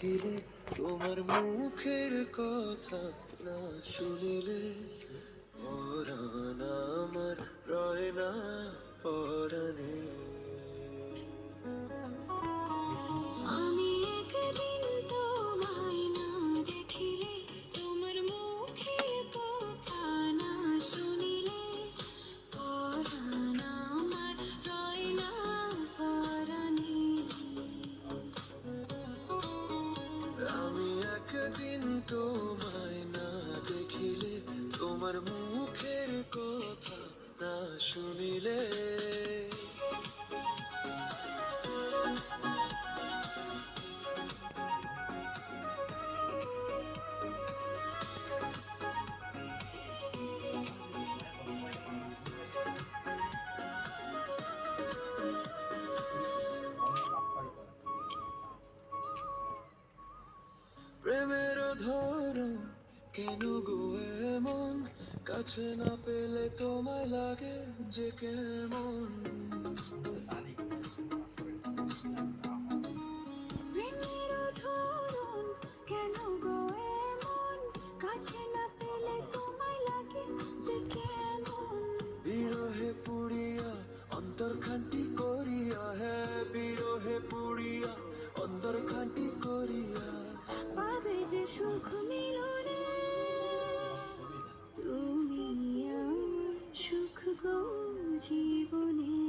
দেখিলে তোমার মুখের কথা না শুনিলে পরাণ আমার রয় না পরাণে। আমি একদিন তোমায় না দেখিলে তোমার মুখের কথা না শুনিলে পরাণ আমার রয় না পরাণে। আমি একদিন তোমায় না দেখিলে তোমার মুখের কথা না শুনিলে প্রেমের ধরন কেন গো এমন, কাছে না পেলে তোমায় লাগে যে কেমন। প্রেমের ধরন কেন গো এমন, কাছে না পেলে তোমায় লাগে যে কেমন। বিরহে পুড়িয়া অন্তর খান্তি করিয়া, হ্যাঁ বিরহে পুড়িয়া অন্তর খান্তি করিয়া পাবে যে সুখ মিলনে তুমি আমার সুখ গো জীবনে।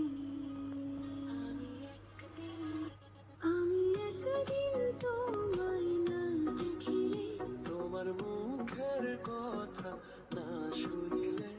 আমি একদিন তোমায় না দেখিলে তোমার মুখের কথা না শুনিলে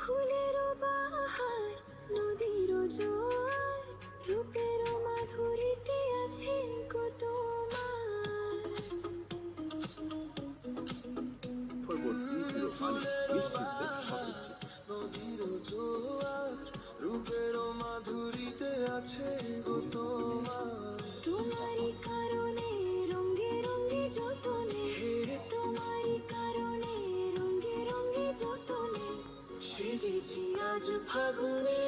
ফুলেরও বাহার নদীরও জোয়ার, রূপেরও মাধুরীতে আছে গো তোমার। নদীর জোয়ার রূপের মাধুরীতে আছে গো তোমার। তোমারই কারণে রঙ্গে রঙ্গে যতনে, তোমারই কারণে রঙ্গে রঙ্গে যতনে সেজেছি আজ ফাগুনে।